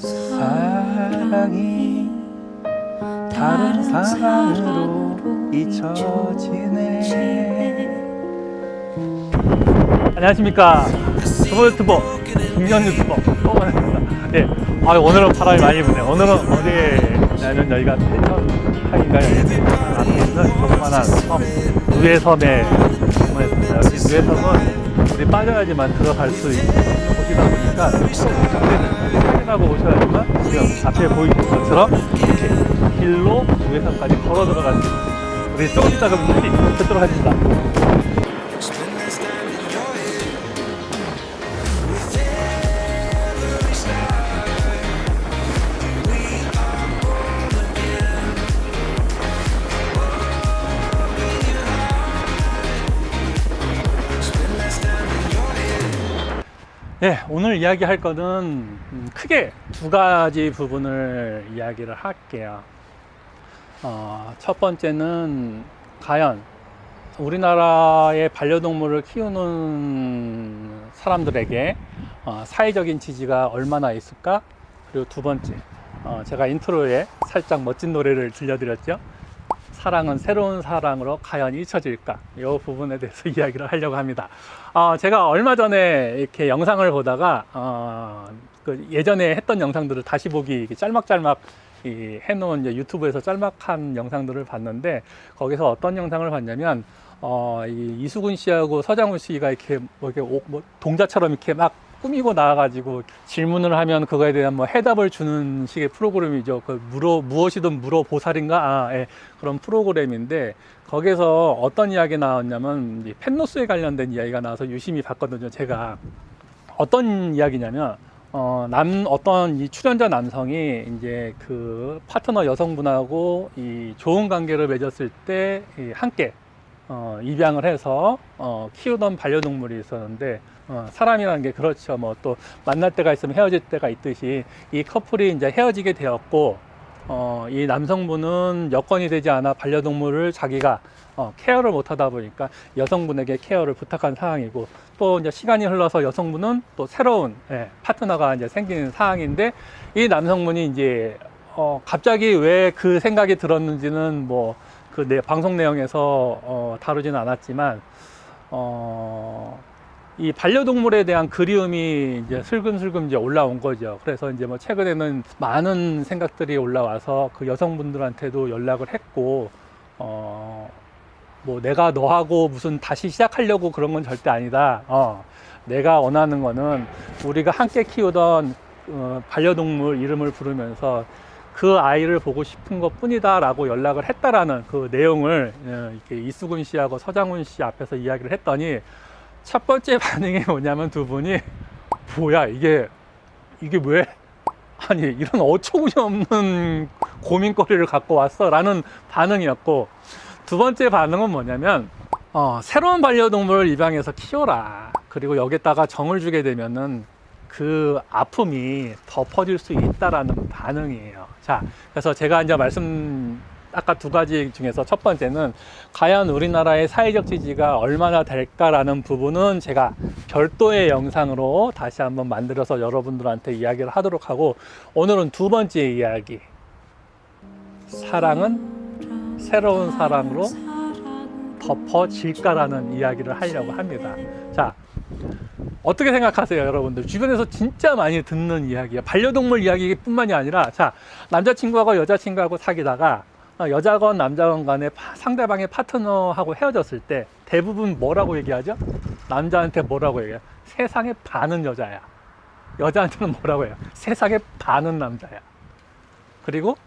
사랑이 다른 사랑으로 잊혀지네. 안녕하십니까, 두보 유튜버 김현 유튜버 허원입니다. 예, 오늘은 바람이 많이 부네요. 오늘은 어디냐면 여기가 태천항인가요? 앞에 있는 조그만한 섬 누에섬에 방문했습니다. 여기 누에섬은 우리 빠져야지만 들어갈 수 있는 곳이다 보니까 확인하고 오셔야지만 지금 앞에 보이는 것처럼 이렇게 길로 누에섬까지 걸어 들어갈 수 있습니다. 우리 조금 이따 그럼 뵙도록 하겠습니다. 네, 오늘 이야기할 거는 크게 두 가지 부분을 이야기를 할게요. 첫 번째는 과연 우리나라의 반려동물을 키우는 사람들에게 사회적인 지지가 얼마나 있을까? 그리고 두 번째, 제가 인트로에 살짝 멋진 노래를 들려드렸죠. 사랑은 새로운 사랑으로 과연 잊혀질까? 이 부분에 대해서 이야기를 하려고 합니다. 제가 얼마 전에 이렇게 영상을 보다가 그 예전에 했던 영상들을 다시 보기 짤막짤막 해놓은 유튜브에서 짤막한 영상들을 봤는데, 거기서 어떤 영상을 봤냐면 이수근 씨하고 서장훈 씨가 이렇게 동자처럼 이렇게 막 꾸미고 나와가지고 질문을 하면 그거에 대한 해답을 주는 식의 프로그램이죠. 무엇이든 물어보살인가? 예, 그런 프로그램인데, 거기서 어떤 이야기 나왔냐면 펫로스에 관련된 이야기가 나와서 유심히 봤거든요. 제가 어떤 이야기냐면 어떤 이 출연자 남성이 이제 그 파트너 여성분하고 이 좋은 관계를 맺었을 때 함께 입양을 해서 키우던 반려동물이 있었는데, 사람이라는 게 그렇죠. 또 만날 때가 있으면 헤어질 때가 있듯이 이 커플이 이제 헤어지게 되었고, 이 남성분은 여건이 되지 않아 반려동물을 자기가 케어를 못 하다 보니까 여성분에게 케어를 부탁한 상황이고, 또 이제 시간이 흘러서 여성분은 또 새로운 파트너가 이제 생기는 상황인데, 이 남성분이 이제 갑자기 왜 그 생각이 들었는지는 그 방송 내용에서 다루지는 않았지만, 이 반려동물에 대한 그리움이 이제 슬금슬금 이제 올라온 거죠. 그래서 이제 최근에는 많은 생각들이 올라와서 그 여성분들한테도 연락을 했고, 내가 너하고 무슨 다시 시작하려고 그런 건 절대 아니다. 내가 원하는 거는 우리가 함께 키우던 반려동물 이름을 부르면서 그 아이를 보고 싶은 것 뿐이다 라고 연락을 했다라는 그 내용을 이렇게 이수근 씨하고 서장훈 씨 앞에서 이야기를 했더니, 첫 번째 반응이 뭐냐면 두 분이 뭐야 이게 왜, 아니 이런 어처구니없는 고민거리를 갖고 왔어 라는 반응이었고, 두 번째 반응은 뭐냐면 새로운 반려동물을 입양해서 키워라, 그리고 여기다가 정을 주게 되면은 그 아픔이 더 퍼질 수 있다라는 반응이에요. 자, 그래서 제가 이제 아까 두 가지 중에서 첫 번째는 과연 우리나라의 사회적 지지가 얼마나 될까라는 부분은 제가 별도의 영상으로 다시 한번 만들어서 여러분들한테 이야기를 하도록 하고, 오늘은 두 번째 이야기, 사랑은 새로운 사랑으로 덮어질까라는 이야기를 하려고 합니다. 자, 어떻게 생각하세요, 여러분들? 주변에서 진짜 많이 듣는 이야기예요. 반려동물 이야기뿐만이 아니라, 자, 남자친구하고 여자친구하고 사귀다가 여자건 남자건 간에 상대방의 파트너하고 헤어졌을 때 대부분 뭐라고 얘기하죠? 남자한테 뭐라고 얘기해요? 세상의 반은 여자야. 여자한테는 뭐라고 해요? 세상의 반은 남자야. 그리고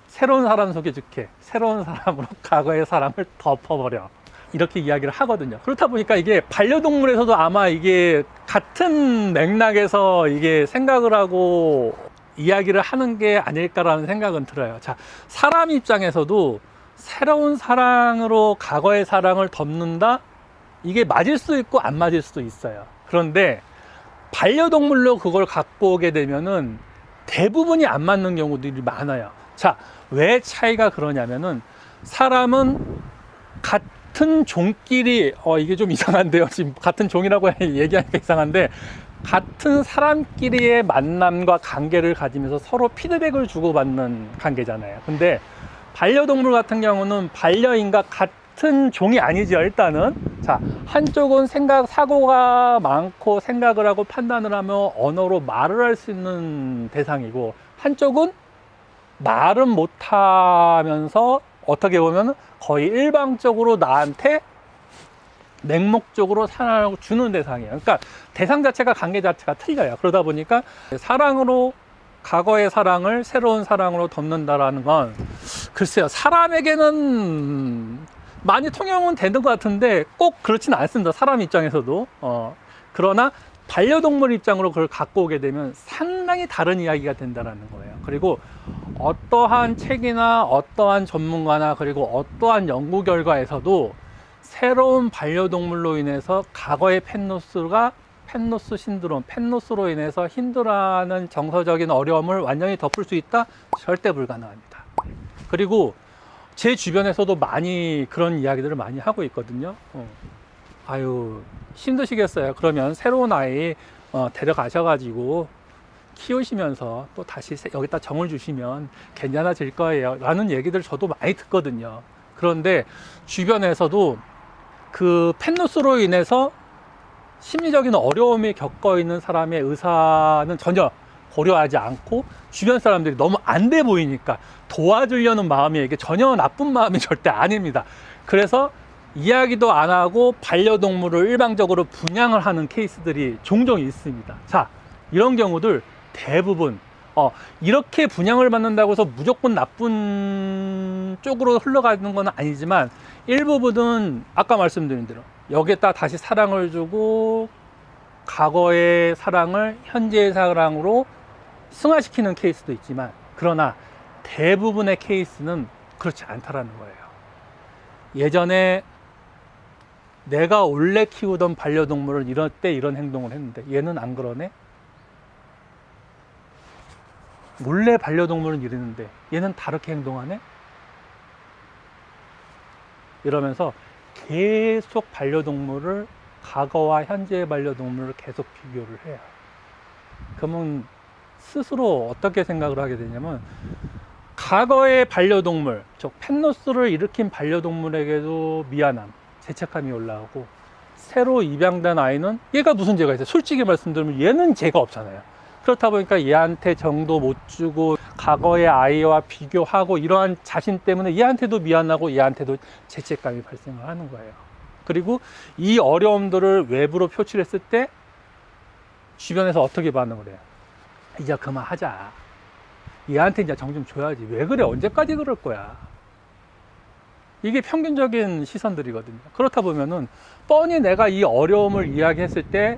새로운 사람 소개줄게. 새로운 사람으로 과거의 사람을 덮어버려. 이렇게 이야기를 하거든요. 그렇다 보니까 이게 반려동물에서도 아마 이게 같은 맥락에서 이게 생각을 하고 이야기를 하는 게 아닐까라는 생각은 들어요. 자, 사람 입장에서도 새로운 사랑으로 과거의 사랑을 덮는다? 이게 맞을 수도 있고 안 맞을 수도 있어요. 그런데 반려동물로 그걸 갖고 오게 되면은 대부분이 안 맞는 경우들이 많아요. 자, 왜 차이가 그러냐면은, 사람은 같은 종끼리 이게 좀 이상한데요. 지금 같은 종이라고 얘기하니까 이상한데, 같은 사람끼리의 만남과 관계를 가지면서 서로 피드백을 주고받는 관계잖아요. 근데 반려동물 같은 경우는 반려인과 같은 종이 아니죠. 일단은 자, 한쪽은 사고가 많고 생각을 하고 판단을 하며 언어로 말을 할 수 있는 대상이고, 한쪽은 말은 못하면서 어떻게 보면 거의 일방적으로 나한테 맹목적으로 사랑을 주는 대상이에요. 그러니까 대상 자체가, 관계 자체가 틀려요. 그러다 보니까 사랑으로, 과거의 사랑을 새로운 사랑으로 덮는다라는 건, 글쎄요, 사람에게는 많이 통용은 되는 것 같은데 꼭 그렇지는 않습니다. 사람 입장에서도. 그러나 반려동물 입장으로 그걸 갖고 오게 되면 상당히 다른 이야기가 된다는 거예요. 그리고 어떠한 책이나 어떠한 전문가나 그리고 어떠한 연구 결과에서도 새로운 반려동물로 인해서 과거의 펜노스 신드롬, 펜노스로 인해서 힘들어하는 정서적인 어려움을 완전히 덮을 수 있다? 절대 불가능합니다. 그리고 제 주변에서도 많이 그런 이야기들을 많이 하고 있거든요. 아유, 힘드시겠어요. 그러면 새로운 아이 데려가셔가지고 키우시면서 또 다시 여기다 정을 주시면 괜찮아질 거예요 라는 얘기들 저도 많이 듣거든요. 그런데 주변에서도 그 펜노스로 인해서 심리적인 어려움이 겪어 있는 사람의 의사는 전혀 고려하지 않고, 주변 사람들이 너무 안 돼 보이니까 도와주려는 마음이, 이게 전혀 나쁜 마음이 절대 아닙니다. 그래서 이야기도 안 하고 반려동물을 일방적으로 분양을 하는 케이스들이 종종 있습니다. 자, 이런 경우들 대부분 이렇게 분양을 받는다고 해서 무조건 나쁜 쪽으로 흘러가는 건 아니지만, 일부분은 아까 말씀드린 대로 여기에다 다시 사랑을 주고 과거의 사랑을 현재의 사랑으로 승화시키는 케이스도 있지만, 그러나 대부분의 케이스는 그렇지 않다라는 거예요. 예전에 내가 원래 키우던 반려동물을 이럴 때 이런 행동을 했는데 얘는 안 그러네? 원래 반려동물은 이랬는데 얘는 다르게 행동하네? 이러면서 계속 반려동물을, 과거와 현재의 반려동물을 계속 비교를 해요. 그러면 스스로 어떻게 생각을 하게 되냐면, 과거의 반려동물, 즉 펜노스를 일으킨 반려동물에게도 미안함, 죄책감이 올라오고, 새로 입양된 아이는 얘가 무슨 죄가 있어요? 솔직히 말씀드리면 얘는 죄가 없잖아요. 그렇다 보니까 얘한테 정도 못 주고 과거의 아이와 비교하고, 이러한 자신 때문에 얘한테도 미안하고 얘한테도 죄책감이 발생을 하는 거예요. 그리고 이 어려움들을 외부로 표출했을 때 주변에서 어떻게 반응을 해요? 이제 그만하자. 얘한테 이제 정 좀 줘야지. 왜 그래? 언제까지 그럴 거야? 이게 평균적인 시선들이거든요. 그렇다 보면은 뻔히 내가 이 어려움을 이야기했을 때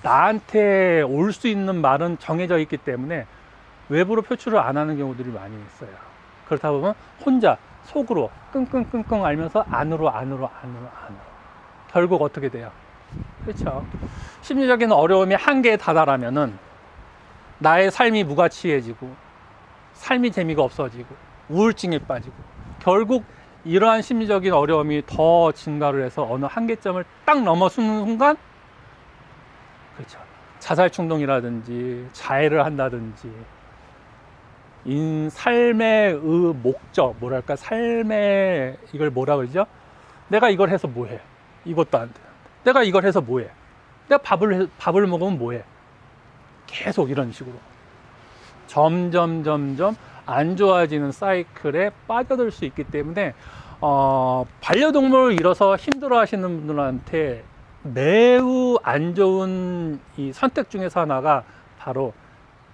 나한테 올 수 있는 말은 정해져 있기 때문에 외부로 표출을 안 하는 경우들이 많이 있어요. 그렇다 보면 혼자 속으로 끙끙끙끙 앓면서 안으로 결국 어떻게 돼요? 그렇죠. 심리적인 어려움이 한계에 다다라면은 나의 삶이 무가치해지고 삶이 재미가 없어지고 우울증에 빠지고, 결국 이러한 심리적인 어려움이 더 증가를 해서 어느 한계점을 딱 넘어서는 순간, 그렇죠, 자살 충동이라든지 자해를 한다든지, 삶의 목적, 뭐랄까, 삶의 이걸 뭐라 그러죠? 내가 이걸 해서 뭐해? 이것도 안 돼. 내가 이걸 해서 뭐해? 내가 밥을 먹으면 뭐해? 계속 이런 식으로 점점 안 좋아지는 사이클에 빠져들 수 있기 때문에 반려동물을 잃어서 힘들어 하시는 분들한테 매우 안 좋은 이 선택 중에서 하나가 바로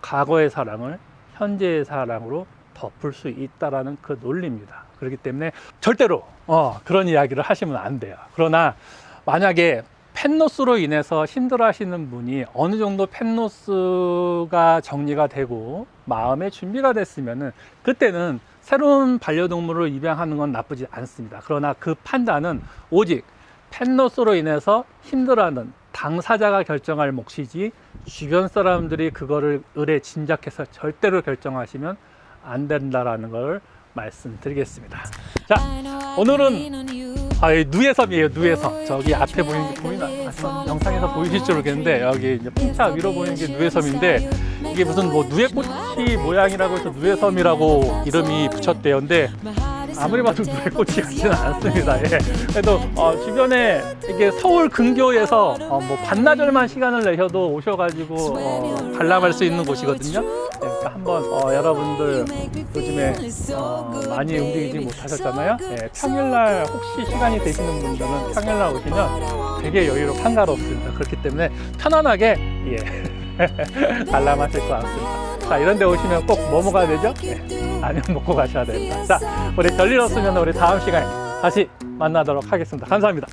과거의 사랑을 현재의 사랑으로 덮을 수 있다라는 그 논리입니다. 그렇기 때문에 절대로 그런 이야기를 하시면 안 돼요. 그러나 만약에 펜노스로 인해서 힘들어 하시는 분이 어느 정도 펜노스가 정리가 되고 마음의 준비가 됐으면은, 그때는 새로운 반려동물을 입양하는 건 나쁘지 않습니다. 그러나 그 판단은 오직 펜노스로 인해서 힘들어하는 당사자가 결정할 몫이지, 주변 사람들이 그거를 의뢰 짐작해서 절대로 결정하시면 안 된다라는 걸 말씀드리겠습니다. 자, 오늘은 여기 누에섬이에요. 누에섬. 저기 앞에 보이는 게 보이나? 영상에서 보이실지 모르겠는데 여기 이제 풍차 위로 보이는 게 누에섬인데 이게 무슨 뭐 누에꽃이 모양이라고 해서 누에섬이라고 이름이 붙였대요. 근데 아무리 봐도 누에꽃이 같지는 않습니다. 예. 그래도 주변에 이게 서울 근교에서 뭐 반나절만 시간을 내셔도 오셔가지고 관람할 수 있는 곳이거든요. 그러니까 한번 여러분들 요즘에 많이 움직이지 못하셨잖아요. 예, 평일날 혹시 시간이 되시는 분들은 평일날 오시면 되게 여유롭고 한가롭습니다. 그렇기 때문에 편안하게 관람하실 것 같습니다. 자, 이런 데 오시면 꼭 뭐 먹어야 되죠? 라면 먹고 가셔야 됩니다. 자, 우리 별일 없으면 우리 다음 시간에 다시 만나도록 하겠습니다. 감사합니다.